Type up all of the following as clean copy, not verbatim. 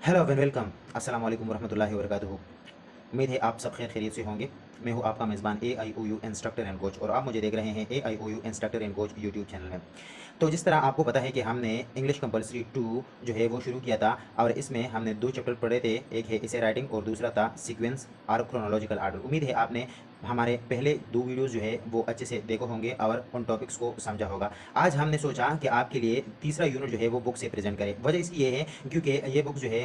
Hello and welcome. अस्सलाम वालेकुम वरहमतुल्लाहि वबरकातुहू। उम्मीद है आप सब खैरियत से होंगे। मैं हूं आपका मेज़बान AIOU इंस्ट्रक्टर एंड कोच और आप मुझे देख रहे हैं AIOU instructor and coach YouTube channel में। तो जिस तरह आपको पता है कि हमने इंग्लिश कंपलसरी 2 जो है वो शुरू किया था और इसमें हमने 2 चैप्टर पढ़े थे। एक है इसे राइटिंग और दूसरा था सीक्वेंस और क्रोनोलॉजिकल आर्डर। उम्मीद है आपने हमारे पहले 2 वीडियोज़ जो है वो अच्छे से देखे होंगे और उन टॉपिक्स को समझा होगा। आज हमने सोचा कि आपके लिए तीसरा यूनिट जो है वो बुक से प्रेज़ेंट करें। वजह इसकी ये है क्योंकि ये बुक जो है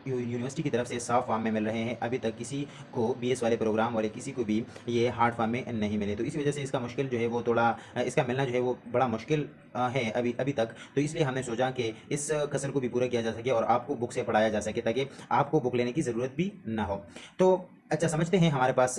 यूनिवर्सिटी की तरफ से सॉफ्ट फॉर्म में मिल रहे हैं। अभी तक किसी को BS वाले प्रोग्राम वाले किसी को भी ये हार्ड फॉर्म में नहीं मिले, तो इसी वजह से इसका मुश्किल जो है वो थोड़ा इसका मिलना जो है वो बड़ा मुश्किल है अभी अभी तक। तो इसलिए हमने सोचा कि इस कसर को भी पूरा किया जा सके और आपको बुक से पढ़ाया जा सके ताकि आपको बुक लेने की ज़रूरत भी ना हो। तो अच्छा समझते हैं, हमारे पास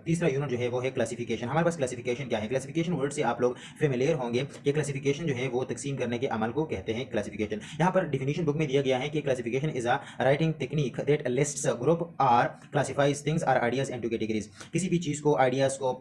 तीसरा यूनिट जो है वो है क्लासिफिकेशन। हमारे पास क्लासिफिकेशन क्या है? क्लासिफिकेशन वर्ड से आप लोग फेमिलियर होंगे कि क्लासिफिकेशन जो है वो तकसीम करने के अमल को कहते हैं क्लासिफिकेशन। यहाँ पर डिफिनीशन बुक में दिया गया है कि classification is a writing technique that lists a group और क्लासिफाइज थिंग्स और आइडियाज इनटू कैटेगरीज। किसी भी चीज़ को, आइडियाज़ को,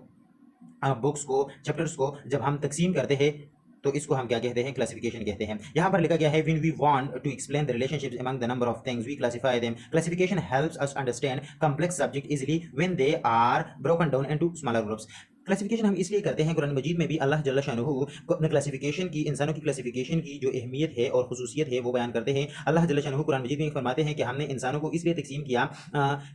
बुक्स को, चैप्टर्स को जब हम तकसीम करते हैं तो इसको हम क्या कहते हैं? क्लासिफिकेशन कहते हैं। यहाँ पर लिखा गया है when we want to explain the relationships among the number of things we classify them. Classification helps us understand complex subject easily when they are broken down into smaller groups. Classification हम इसलिए करते हैं, कुरान मजीद में भी अल्लाह जल्ल शानुहु अपने classification की, इंसानों की क्लासिफिकेशन की जो अहमियत है और खुसूसियत है वो बयान करते हैं। अल्लाह जल्ल शानुहु कुरान मजीद में फरमाते हैं कि हमने इंसानों को इसलिए तकसीम किया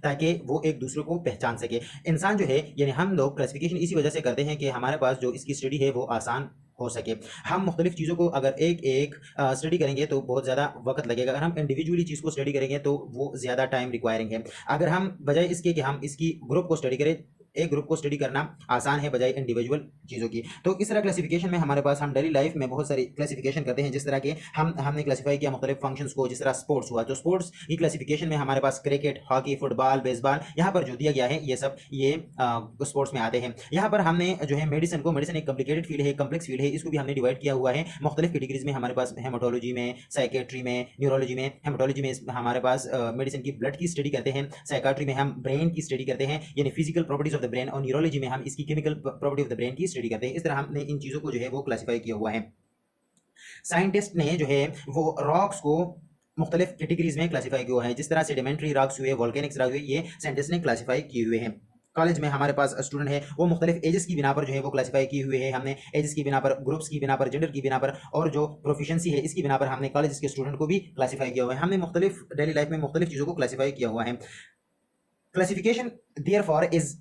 ताकि वो एक दूसरे को पहचान सके। इंसान जो है यानी हम लोग क्लासिफिकेशन इसी वजह से करते हैं कि हमारे पास जो इसकी स्टडी है वो आसान हो सके। हम मुख्तलिफ चीज़ों को अगर एक एक स्टडी करेंगे तो बहुत ज़्यादा वक्त लगेगा। अगर हम इंडिविजुअली चीज़ को स्टडी करेंगे तो वो ज़्यादा टाइम रिक्वायरिंग है। अगर हम बजाय इसके कि हम इसकी ग्रुप को स्टडी करें, एक ग्रुप को स्टडी करना आसान है बजाय इंडिविजुअल चीज़ों की। तो इस तरह क्लासिफिकेशन में हमारे पास हम डेली लाइफ में बहुत सारी क्लासिफिकेशन करते हैं। जिस तरह के हमने क्लासिफाई किया मुख्तलिफ फंक्शंस को, जिस तरह स्पोर्ट्स हुआ तो स्पोर्ट्स की क्लासिफिकेशन में हमारे पास क्रिकेट, हॉकी, फुटबॉल, बेसबॉल यहाँ पर जो दिया गया है ये सब ये स्पोर्ट्स में आते हैं। यहाँ पर हमने जो है मेडिसिन एक कॉम्प्लिकेटेड फील्ड है, कम्प्लेक्स फील्ड है, इसको भी हमने डिवाइड किया हुआ है मुख्तलिफ कैटेगरीज में। हमारे पास हेमाटोलॉजी में, साइकेट्री में, न्यूरोलॉजी में। हेमाटोलॉजी में हमारे पास मेडिसिन की ब्लड की स्टडी करते हैं, साइकेट्री में हम ब्रेन की स्टडी करते हैं यानी physical properties of the brain, और न्यूरोलॉजी में हम इसकी chemical property of the brain की स्टडी करते हैं। इस तरह हमने इन चीज़ों को जो है वो क्लासीफाई किया हुआ है। साइंटिस्ट ने जो है वो रॉक्स को मुख्तलिफ कैटेगरीज में क्लासीफाई किया है। जिस तरह सेडिमेंट्री रॉक्स हुए, वोल्केनिक्स रॉक्स हुए, ये साइंटिस्ट ने क्लासीफाई किए हुए हैं। कॉलेज में हमारे पास स्टूडेंट है वो मुख्तलिफ एजेस की बिना पर जो है वो क्लासीफाई किए हुए हैं। हमने एजेस की बिना पर, ग्रुप्स की बिना पर, जेंडर की बिना पर और जो प्रोफिशिएंसी है इसकी बिना पर हमने कॉलेज के स्टूडेंट को भी क्लासीफाई किया हुआ है। हमने मुख्तलिफ डेली लाइफ में मुख्तलिफ चीज़ों को क्लासीफाई किया हुआ है। Classification therefore is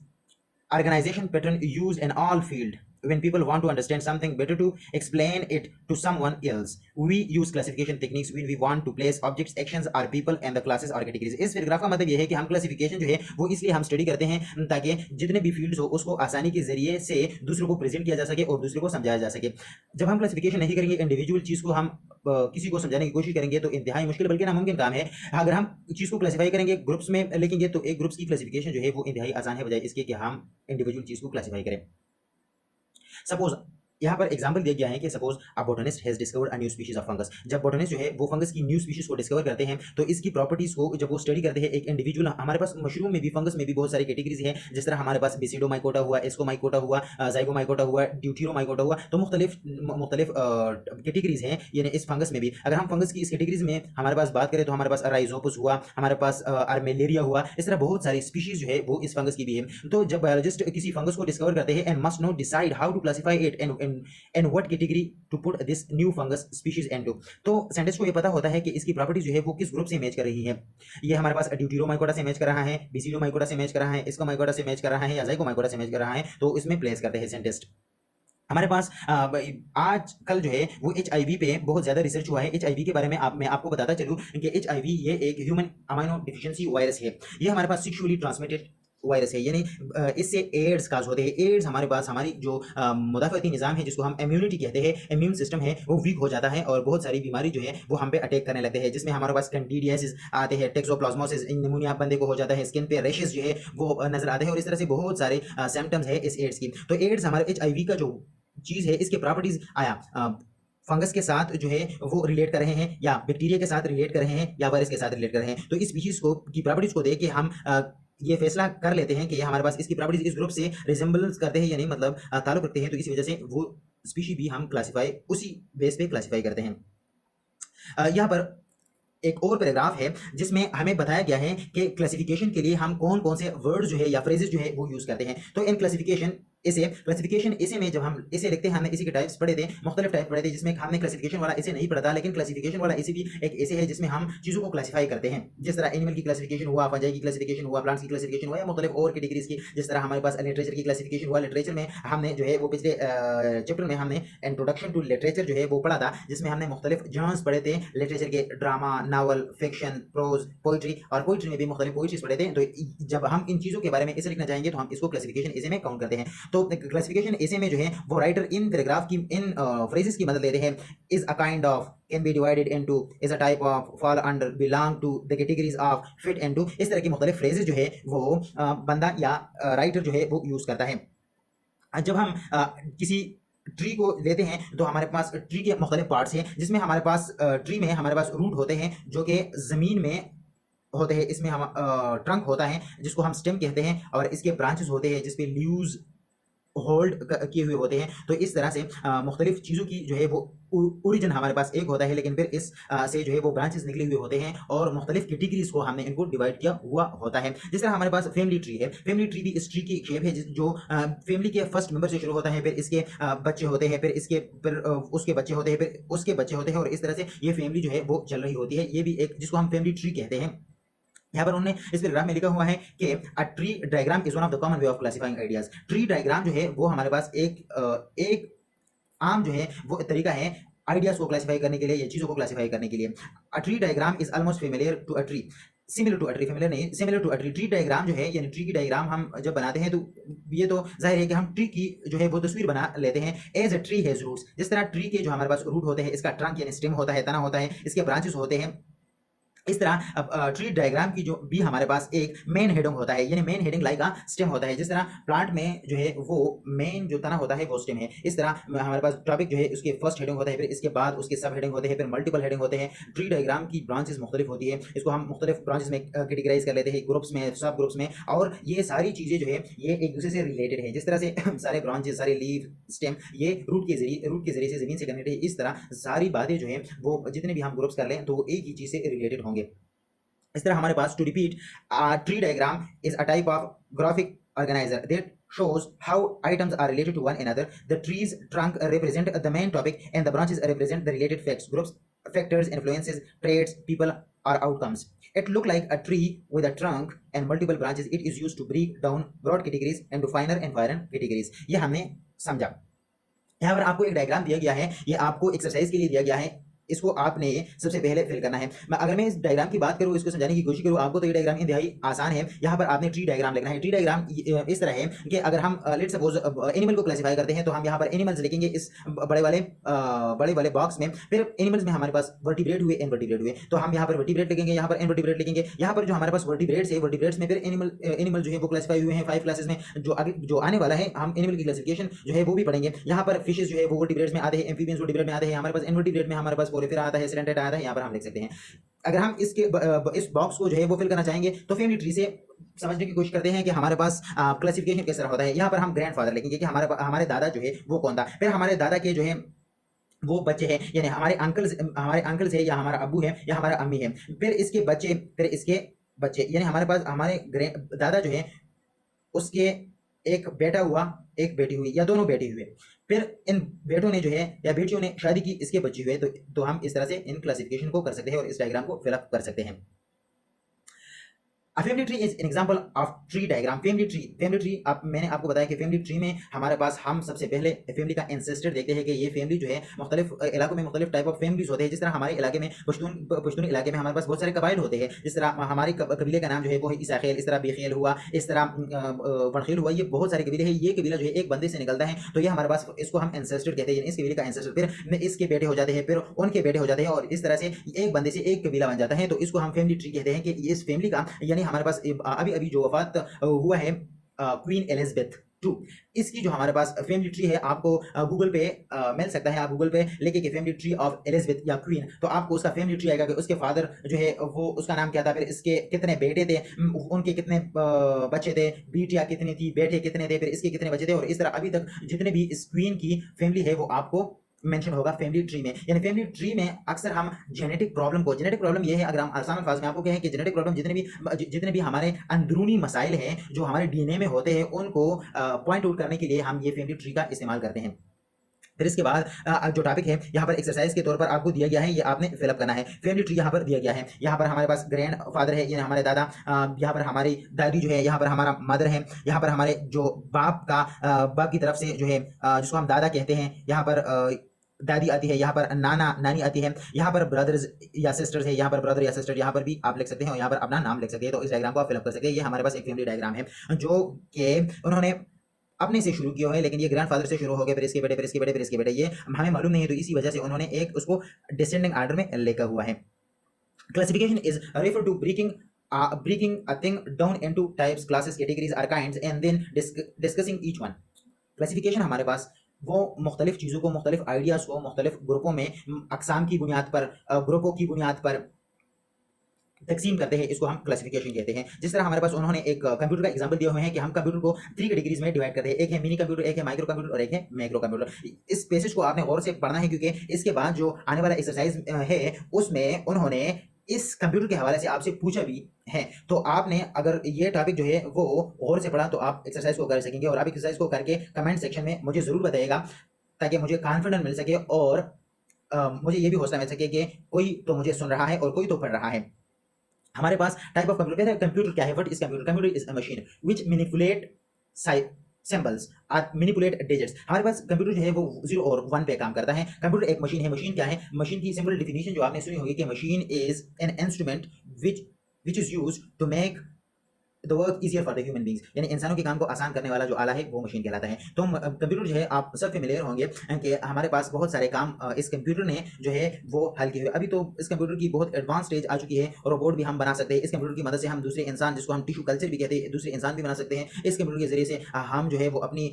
organization pattern used in all field when people want to understand something better to explain it to someone else. We use classification techniques when we want to place objects, actions or people and the classes or categories. इस paragraph का मतलब ये है कि हम classification जो है वो इसलिए हम स्टडी करते हैं ताकि जितने भी फील्ड्स हो उसको आसानी के जरिए से दूसरों को प्रेजेंट किया जा सके और दूसरे को समझाया जा सके। जब हम क्लासिफिकेशन नहीं करेंगे, इंडिविजुअल चीज़ को हम किसी को समझाने की कोशिश करेंगे तो इंतहाई मुश्किल बल्कि नामुमकिन काम है। अगर हम चीज़ को क्लासिफाई करेंगे, ग्रुप्स में लिखेंगे तो एक ग्रुप्स की क्लासिफिकेशन जो है वो इंतहाई आसान है बजाय इसके कि हम इंडिविजुअल चीज़ को क्लासिफाई करें। सपोज यहाँ पर एग्जांपल दिया गया है कि suppose a botanist has discovered a new species of fungus. जब बोटनिस्ट जो है वो फंगस की न्यू स्पीशीज को डिस्कवर करते हैं तो इसकी प्रॉपर्टीज को जब वो स्टडी करते हैं एक इंडिविजुअल, हमारे पास मशरूम में भी, फंगस में भी बहुत सारी कैटेगरीज हैं। जिस तरह हमारे पास बेसिडोमाइकोटा हुआ, एस्कोमाइकोटा हुआ, जाइगोमाइकोटा हुआ, ड्यूटेरोमाइकोटा हुआ, तो मुख्तलिफ कैटेगरीज हैं यानी इस फंगस में भी। अगर हम फंगस की इस कैटेगरीज में हमारे पास बात करें तो हमारे पास राइजोपस हुआ, हमारे पास आर्मेलेरिया हुआ, इस तरह बहुत सारी स्पीशीज जो है वो इस फंगस की भी है। तो जब बायोलॉजिस्ट किसी फंगस को डिस्कवर करते हैं and must not decide how to classify it and what category to put this new fungus species into, तो साइंटिस्ट को ये पता होता है कि इसकी प्रॉपर्टी जो है वो किस ग्रुप से मैच कर रही है। ये हमारे पास ड्यूटेरोमाइकोटा से मैच कर रहा है, बेसिडोमाइकोटा से मैच कर रहा है, एस्कोमाइकोटा से मैच कर रहा है या जाइगोमाइकोटा से मैच कर रहा है, तो इसमें प्लेस करते हैं साइंटिस्ट। हमारे पास आजकल जो है वो HIV पे बहुत ज़्यादा रिसर्च हुआ है। HIV के बारे में मैं आपको बताता चलूँ कि HIV ये एक ह्यूमन अमाइनो डिफिशियंसी वायरस है। ये हमारे पास सेक्सुअली ट्रांसमिटेड वायरस है यानी इससे एड्स काज होते हैं। एड्स हमारे पास हमारी जो मुदाफ़ती निज़ाम है जिसको हम इम्यूनिटी कहते हैं, इम्यून सिस्टम है, वो वीक हो जाता है और बहुत सारी बीमारी जो है वो हम पे अटैक करने लगते हैं। जिसमें हमारे पास कैंडिडियासिस आते हैं, टोक्सोप्लाज्मोसिस, निमोनिया बंदे को हो जाता है, स्किन पे रैशेस जो है वो नजर आते हैं और इस तरह से बहुत सारे सिम्टम्स है इस एड्स की। तो एड्स हमारे HIV का जो चीज़ है इसके प्रॉपर्टीज आया फंगस के साथ जो है वो रिलेट कर रहे हैं या बैक्टीरिया के साथ रिलेट कर रहे हैं या वायरस के साथ रिलेट कर रहे हैं। तो इस स्पीशीज को की प्रॉपर्टीज को देख के हम ये फैसला कर लेते हैं कि ये हमारे पास इसकी प्रॉपर्टीज इस ग्रुप से रिजेंबलेंस करते हैं यानी मतलब ताल्लुक रखते हैं, तो इसी वजह से वो स्पीशी भी हम क्लासिफाई उसी बेस पे क्लासिफाई करते हैं। यहाँ पर एक और पैराग्राफ है जिसमें हमें बताया गया है कि क्लासिफिकेशन के लिए हम कौन कौन से वर्ड जो है या फ्रेजेस जो है वो यूज करते हैं। तो इन क्लासिफिकेशन इसे में जब हम इसे लिखते हैं, हमने इसी के टाइप्स पढ़े थे, मुख्तलिफ टाइप पढ़े थे, जिसमें हमने क्लासिफिकेशन वाला इसे नहीं पढ़ा था, लेकिन क्लासिफिकेशन वाला इसे भी एक ऐसे है जिसमें हम चीज़ों को क्लासिफाई करते हैं। जिस तरह एनिमल की क्लासिफिकेशन हुआ, फंजाई की क्लासिफिकेशन हुआ, प्लांट्स की क्लासिफिकेशन हुआ, या मुख्तलिफ और कैटेगरीज की। जिस तरह हमारे पास लिटरेचर की क्लासिफिकेशन हुआ, लिटरेचर में हमने जो है वो पिछले चैप्टर में हमने इंट्रोडक्शन टू लिटरेचर जो है वो पढ़ा था, जिसमें हमने मुख्तलिफ जॉनर्स पढ़े थे लिटरेचर के, drama, novel, fiction, prose, poetry, और पोइट्री में भी मुख्तलिफ पोइट्रीज पढ़े थे। तो जब हम इन चीज़ों के बारे में इसे लिखना चाहेंगे तो हम इसको क्लासिफिकेशन इसे में काउंट करते हैं। तो क्लासिफिकेशन ऐसे में जो है वो राइटर इन पैराग्राफ की इन फ्रेजेस की मदद लेते हैं। Is a kind of, can be divided into, is a type of, fall under, belong to, the categories of, fit into, इस तरह की मुख्तलिफ फ्रेजेस जो है वो बंदा या राइटर जो है वो यूज करता है। जब हम किसी ट्री को लेते हैं तो हमारे पास ट्री के मुख्तलिफ पार्ट्स हैं, जिसमें हमारे पास ट्री में हमारे पास रूट होते हैं जो कि ज़मीन में होते हैं। इसमें हम ट्रंक होता है जिसको हम स्टेम कहते हैं, और इसके ब्रांचेस होते हैं जिसपे लीव्स होल्ड किए हुए होते हैं। तो इस तरह से मुख्तलिफ चीज़ों की जो है वो ओरिजिन हमारे पास एक होता है, लेकिन फिर इस से जो है वो ब्रांचेस निकले हुए होते हैं, और मुख्तलिफ कैटेगरीज को हमने इनको डिवाइड किया हुआ होता है। जिस तरह हमारे पास फैमिली ट्री है, फैमिली ट्री भी इस ट्री की शेप है जो फैमिली के फर्स्ट मेंबर से शुरू होता है, फिर इसके बच्चे होते हैं, फिर उसके बच्चे होते हैं, फिर उसके बच्चे होते हैं, और इस तरह से ये फैमिली जो है वो चल रही होती है। ये भी एक जिसको हम फैमिली ट्री कहते हैं। यहाँ पर उन्होंने इस पैराग्राफ में लिखा हुआ है कि अ tree diagram is one of the common way of classifying ideas. Tree diagram जो है वो हमारे पास एक आम जो है वो तरीका है आइडियाज को क्लासिफाई करने के लिए या चीज़ों को क्लासिफाई करने के लिए। A tree diagram is almost familiar to a tree, similar to a tree, familiar नहीं, similar to a tree. Tree diagram जो है यानी ट्री की डायग्राम हम जब बनाते हैं तो ये तो जाहिर है कि हम ट्री की जो है वो तस्वीर बना लेते हैं। As a tree has roots, जिस तरह ट्री के जो हमारे पास रूट होते हैं, इसका ट्रंक यानी स्टेम होता है, तना होता है, इसके ब्रांचेस होते हैं। इस तरह अब ट्री डायग्राम की जो भी हमारे पास एक मेन हेडिंग होता है, यानी मेन हेडिंग लाइक का स्टेम होता है। जिस तरह प्लांट में जो है वो मेन जो तना होता है वो स्टेम है, इस तरह हमारे पास टॉपिक जो है उसके फर्स्ट हेडिंग होता है, फिर इसके बाद उसके सब हेडिंग होते हैं, फिर मल्टीपल हेडिंग होते हैं। ट्री डायग्राम की ब्रांचेस मुख्तलिफ होती है, इसको हम मुख्तलिफ ब्रांचेस में कैटेगराइज कर लेते हैं, ग्रुप्स में, सब ग्रुप्स में, और ये सारी चीज़ें जो है ये एक दूसरे से रिलेटेड है। जिस तरह से सारे ब्रांचेस, सारे लीव, स्टेम ये रूट के जरिए से ज़मीन से कनेक्टेड है। इस तरह सारी बातें जो है वो जितने भी हम ग्रुप्स कर लें तो वो एक ही चीज़ से रिलेटेड होंगे। इस तरह हमारे पास to repeat tree diagram is a type of graphic organizer that shows how items are related to one another. The tree's trunk represent the main topic and the branches represent the related facts, groups, factors, influences, traits, people or outcomes. It look like a tree with a trunk and multiple branches. It is used to break down broad categories into finer and finer categories. ये हमने समझा। यहाँ पर आपको एक diagram दिया गया है, ये आपको एक्सरसाइज के लिए दिया गया है, इसको आपने सबसे पहले फिल करना है। अगर मैं इस डायग्राम की बात करूँ, इसको समझाने की कोशिश करूँ आपको, तो ये डायग्राम इंतहाई आसान है। यहाँ पर आपने ट्री डायग्राम लिखना है। ट्री डायग्राम इस तरह है कि अगर हम लेट्स सपोज एनिमल को क्लासिफाई करते हैं तो हम यहाँ पर एनिमल्स लिखेंगे इस बड़े वाले बॉक्स में। फिर एनिमल्स में हमारे पास वर्टिब्रेट हुए, इनवर्टिब्रेट हुए, तो हम यहाँ पर वर्टिब्रेट लिखेंगे, यहाँ पर इनवर्टिब्रेट लिखेंगे। यहाँ पर जो हमारे पास वर्टिब्रेट्स है, वर्टिब्रेट्स में फिर एनिमल जो है वो क्लासिफाई हुए हैं 5 क्लासेस में। जो आने वाला है हम एनिमल की क्लासिफिकेशन जो है वो भी पढ़ेंगे। यहाँ पर फिशेस जो है वो वर्टिब्रेट्स में आते हैं, एम्फीबियंस वर्टिब्रेट में आते हैं, हमारे पास इनवर्टिब्रेट में हमारे पास पोरिफेरा आता है, सिडेंटेट आता है, यहाँ पर हम लिख सकते हैं। अगर हम इस बॉक्स को जो है वो फिल करना चाहेंगे तो फैमिली ट्री से समझने की कोशिश करते हैं कि हमारे पास क्लासिफिकेशन किस तरह होता है। यहाँ पर हम ग्रैंडफादर लिखेंगे कि हमारे दादा जो है वो कौन था, फिर हमारे दादा के जो है वो बच्चे हैं, यानी हमारे अंकल्स है, या हमारा अब्बू है, या हमारा अम्मी है, फिर इसके बच्चे, फिर इसके बच्चे, यानी हमारे पास हमारे दादा जो है उसके एक बेटा हुआ, एक बेटी हुई, या दोनों बेटी हुए, फिर इन बेटों ने जो है या बेटियों ने शादी की, इसके बच्चे हुए, तो हम इस तरह से इन क्लासिफिकेशन को कर सकते हैं और इस डायग्राम को फिलअप कर सकते हैं। A family tree is an example of tree diagram. Family tree मैंने आपको बताया कि फैमिली ट्री में हमारे पास हम सबसे पहले फैमिली का एंसेस्टर देखते हैं कि ये फैमिली जो है मुख्तलिफ इलाकों में मुख्तलिफ टाइप ऑफ फैमिलीज होते हैं। जिस तरह हमारे इलाके में पश्तून इलाके में हमारे पास बहुत सारे कबाइल होते हैं। जिस तरह हमारे कबीले का नाम जो है वो ईसाखेल, इस तरह बेखेल हुआ, इस तरह वनखेल हुआ, ये बहुत सारे कबीले हैं। ये कबीला जो है एक बंदे से निकलता है, तो ये हमारे पास इसको हम एंसेस्टर कहते हैं, इस कबीले का एंसेस्टर, फिर इसके बेटे हो जाते हैं, फिर उनके बेटे हो जाते हैं, और इस तरह से एक बंदे से एक कबीला बन जाता है। तो इसको हम फैमिली ट्री कहते हैं कि इस फैमिली का, यानी हमारे पास अभी जो वफात हुआ है क्वीन एलिजाबेथ II, इसकी जो हमारे पास फैमिली ट्री है आपको गूगल पे मिल सकता है। आप गूगल पे लेके कि फैमिली ट्री ऑफ एलिजाबेथ या क्वीन, तो आपको उसका फैमिली ट्री आएगा कि उसके फादर जो है वो उसका नाम क्या था, फिर इसके कितने बेटे थे, उनके कितने बच्चे थे, बेटियां कितनी थी, बेटे कितने थे, फिर इसके कितने बच्चे थे, और इस तरह अभी तक जितने भी इस क्वीन की फैमिली है वो आपको मेंशन होगा फैमिली ट्री में। यानी फैमिली ट्री में अक्सर हम जेनेटिक प्रॉब्लम ये है, अगर हम आसान अल्फाज में आपको कहें कि जेनेटिक प्रॉब्लम जितने भी हमारे अंदरूनी मसाइल हैं जो हमारे डीएनए में होते हैं उनको पॉइंट आउट करने के लिए हम ये फैमिली ट्री का इस्तेमाल करते हैं। फिर इसके बाद जो टॉपिक है यहाँ पर एक्सरसाइज के तौर पर आपको दिया गया है, ये आपने फिलअप करना है। फैमिली ट्री यहाँ पर दिया गया है, यहाँ पर हमारे पास ग्रैंड फादर है, ये हमारे दादा, यहाँ पर हमारी दादी जो है, यहाँ पर हमारा मदर है, यहाँ पर हमारे जो बाप की तरफ से जो है जिसको हम दादा कहते हैं, यहाँ पर दादी आती है, यहाँ पर नाना नानी आती है, यहाँ पर ब्रदर्स या सिस्टर्स है, यहाँ पर ब्रदर या सिस्टर यहाँ पर भी आप लिख सकते हैं और यहाँ पर अपना नाम लिख सकते हैं। तो इस डायग्राम को आप फिलअप कर सकते हैं। ये हमारे पास एक फैमिली डायग्राम है जो कि उन्होंने अपने से शुरू किया है, लेकिन ये ग्रैंडफादर से शुरू हो गया, फिर इसके बेटे, फिर इसके बेटे, फिर इसके बेटे, ये हमें मालूम नहीं है, तो इसी वजह से उन्होंने एक उसको डिसेंडिंग ऑर्डर में लिखा हुआ है। Classification is refer to breaking a thing down into types, classes, categories or kinds and then discussing each one. Classification हमारे पास वो मुख्तलिफ चीज़ों को, मुख्तलिफ आइडियाज़ को मुख्तलिफ ग्रुपों में अकसाम की बुनियाद पर, ग्रुपों की बुनियाद पर तकसीम करते हैं, इसको हम क्लासिफिकेशन कहते हैं। जिस तरह हमारे पास उन्होंने एक कंप्यूटर का एग्जांपल दिया हुए हैं कि हम कंप्यूटर को 3 कैटेगरीज में डिवाइड करते हैं, एक है मिनी कंप्यूटर, एक है माइक्रो कंप्यूटर और एक है मैक्रो कंप्यूटर। इस पैसेज को आपने गौर से पढ़ना है क्योंकि इसके बाद जो आने वाला एक्सरसाइज है उसमें उन्होंने इस कंप्यूटर के हवाले से आपसे पूछा भी है। तो आपने अगर ये टॉपिक जो है वो गौर से पढ़ा तो आप एक्सरसाइज को कर सकेंगे और आप एक्सरसाइज को करके कमेंट सेक्शन में मुझे ज़रूर बताइएगा ताकि मुझे कॉन्फिडेंस मिल सके और मुझे ये भी हौसला मिल सके कि कोई तो मुझे सुन रहा है और कोई तो पढ़ रहा है। हमारे पास टाइप ऑफ कंप्यूटर कहते हैं, कंप्यूटर क्या है, what is computer? Computer is a machine which manipulate symbols और मैनिपुलेट डिजिट्स। हमारे पास कंप्यूटर जो है वो 0 और 1 पे काम करता है। कंप्यूटर एक मशीन है। मशीन क्या है? मशीन की सिंपल डेफिनेशन जो आपने सुनी होगी कि machine is an instrument which is used to make the work easier for the human beings, यानी इंसानों के काम को आसान करने वाला जो आला है वो मशीन कहलाता है। तो कंप्यूटर जो है आप सब फेमिलियर होंगे कि हमारे पास बहुत सारे काम इस कंप्यूटर ने जो है वो हल किए हुए। अभी तो इस कंप्यूटर की बहुत एडवांस स्टेज आ चुकी है और रोबोट भी हम बना सकते हैं। इस कंप्यूटर की मदद से हम दूसरे इंसान, जिसको हम टिश्यू कल्चर भी कहते हैं, दूसरे इंसान भी बना सकते हैं। इस कंप्यूटर के जरिए से हम जो है वो अपनी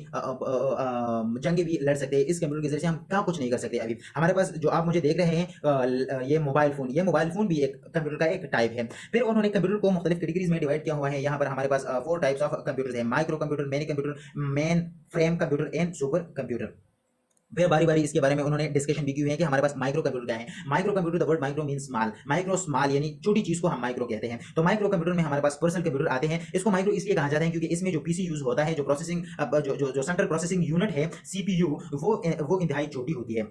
जंगे भी लड़ सकते हैं। इस कंप्यूटर के जरिए से हम क्या कुछ नहीं कर सकते। अभी हमारे पास जो आप मुझे देख रहे हैं ये मोबाइल फ़ोन भी एक कंप्यूटर का एक टाइप है। फिर उन्होंने कंप्यूटर को मुख्तलिफ कैटेगरीज में डिवाइड किया हुआ है। यहाँ पर हमारे पास 4 टाइप्स ऑफ कंप्यूटर्स हैं, micro computer, mini computer, main frame computer and super computer. फिर बारी बारी इसके बारे में उन्होंने डिस्कशन भी की हुई है कि हमारे पास माइक्रो कंप्यूटर क्या है। Micro computer, the word micro mean small, micro small यानी छोटी चीज को हम माइक्रो कहते हैं। तो माइक्रो कंप्यूटर में हमारे पास पर्सनल कंप्यूटर आते हैं। इसको माइक्रो इसलिए कहा जाता है क्योंकि इसमें जो पीसी यूज होता है, जो प्रोसेसिंग जो सेंट्रल प्रोसेसिंग यूनिट है, सीपीयू, वो इंतहाई छोटी होती है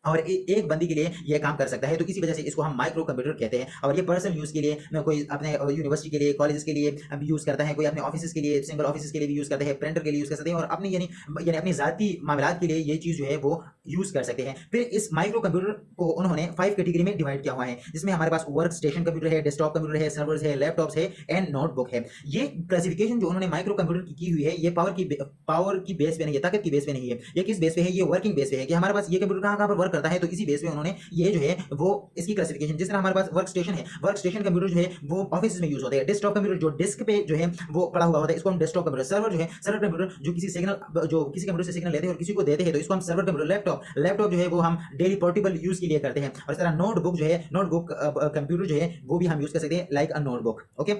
और एक बंदी के लिए यह काम कर सकता है। तो इसी वजह से इसको हम माइक्रो कंप्यूटर कहते हैं। और ये पर्सनल यूज़ के लिए, कोई अपने यूनिवर्सिटी के लिए, कॉलेजेस के लिए यूज़ करता है, कोई अपने ऑफिस के लिए, सिंगल ऑफिस के लिए भी यूज़ करते हैं, प्रिंटर के लिए यूज़ कर सकते हैं और अपनी यानी अपनी ज़ाती मामलात के लिए ये चीज़ जो है वो यूज़ कर सकते हैं। फिर इस माइक्रो कंप्यूटर को उन्होंने 5 कैटेगरी में डिवाइड किया हुआ है, जिसमें हमारे पास वर्क स्टेशन कंप्यूटर है, डेस्कटॉप कंप्यूटर है, सर्वर्स है, लैपटॉप्स है एंड नोटबुक है। ये क्लासिफिकेशन जो उन्होंने माइक्रो कंप्यूटर की हुई है, ये पावर की बेस पे नहीं है, ताकत की बेस पे नहीं है। ये किस बेस पे है? ये वर्किंग बेस पे है कि हमारे पास ये कंप्यूटर कहाँ पर वर्क करता है। तो इसी बेस पे उन्होंने ये जो है वो इसकी क्लासिफिकेशन, जिस तरह हमारे पास वर्क स्टेशन है, वर्क स्टेशन कंप्यूटर जो है वो ऑफिस में यूज होते हैं। डेस्कटॉप कंप्यूटर जो डेस्क पे जो है वो पड़ा हुआ होता है, इसको हम डेस्कटॉप कंप्यूटर। सर्वर जो है, सर्वर कंप्यूटर जो किसी कंप्यूटर से सिग्नल लेते हैं और किसी को देते हैं, तो इसको हम सर्वर कंप्यूटर। लैपटॉप जो है वो हम डेली पोर्टेबल यूज के लिए करते हैं। और इस तरह नोटबुक जो है, नोटबुक कंप्यूटर जो है वो भी हम यूज कर सकते हैं, लाइक अ नोटबुक। ओके,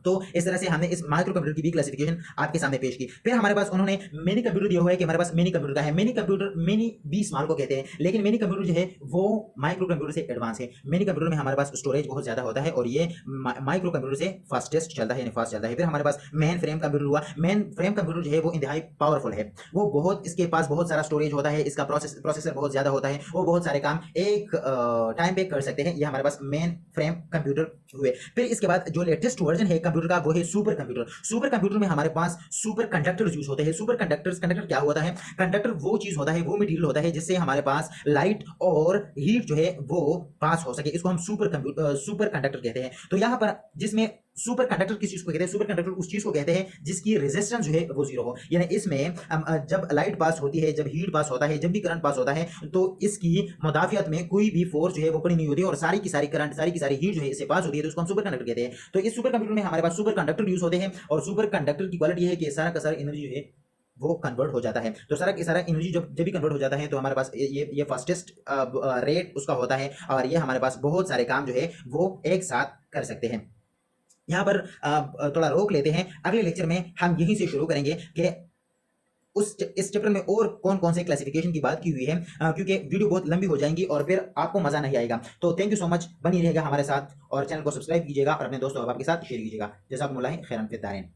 तो इस तरह से हमने इस माइक्रो कंप्यूटर की भी क्लासिफिकेशन आपके सामने पेश की। फिर हमारे पास उन्होंने मिनी कंप्यूटर दिया हुआ है कि हमारे पास मिनी कंप्यूटर का है। मिनी कंप्यूटर, मिनी भी स्मॉल को कहते हैं, लेकिन मिनी कंप्यूटर जो है वो माइक्रो कंप्यूटर से एडवांस है। मिनी कंप्यूटर में हमारे पास स्टोरेज बहुत ज्यादा होता है और ये माइक्रो कंप्यूटर से फास्टेस्ट चलता है, फास्ट चलता है। फिर हमारे पास मेन फ्रेम कंप्यूटर हुआ। मेन फ्रेम कंप्यूटर जो है वो इंतहाई पावरफुल है, वो बहुत, इसके पास बहुत सारा स्टोरेज होता है, इसका प्रोसेसर बहुत ज्यादा होता है, वो बहुत सारे काम एक टाइम पे कर सकते हैं। ये हमारे पास मेन फ्रेम कंप्यूटर हुए। फिर इसके बाद जो लेटेस्ट वर्जन है कंप्यूटर का वो है सुपर कंप्यूटर। सुपर कंप्यूटर में हमारे पास सुपर कंडक्टर्स यूज होते हैं। सुपर कंडक्टर क्या होता है? कंडक्टर वो चीज होता है, वो मटेरियल होता है जिससे हमारे पास लाइट और हीट जो है वो पास हो सके। इसको हम सुपर कंडक्टर कहते हैं। तो यहाँ पर जिसमें सुपर कंडक्टर किस चीज को कहते हैं? सुपर कंडक्टर उस चीज को कहते हैं जिसकी रेजिस्टेंस जो है वो 0 हो। यानी इसमें जब लाइट पास होती है, जब हीट पास होता है, जब भी करंट पास होता है, तो इसकी मुदाफियत में कोई भी फोर्स जो है वो खड़ी नहीं होती और सारी की सारी करंट, सारी की सारी हीट जो है इससे पास होती है, तो उसको हम सुपर कंडक्टर कहते हैं। तो इस सुपर कंप्यूटर में हमारे पास सुपर कंडक्टर यूज होते हैं और सुपर कंडक्टर की क्वालिटी है कि सारा का सारा एनर्जी जो है वो कन्वर्ट हो जाता है। तो सारा की सारा एनर्जी जब भी कन्वर्ट हो जाता है तो हमारे पास ये फास्टेस्ट रेट उसका होता है और ये हमारे पास बहुत सारे काम जो है वो एक साथ कर सकते हैं। यहाँ पर थोड़ा रोक लेते हैं, अगले लेक्चर में हम यहीं से शुरू करेंगे कि उस इस चैप्टर में और कौन कौन से क्लासिफिकेशन की बात की हुई है, क्योंकि वीडियो बहुत लंबी हो जाएंगी और फिर आपको मजा नहीं आएगा। तो थैंक यू सो मच, बनी रहेगा हमारे साथ और चैनल को सब्सक्राइब कीजिएगा और अपने दोस्तों और के साथ शेयर कीजिएगा। जज़ाकुमुल्लाह खैरन फिद दारैन।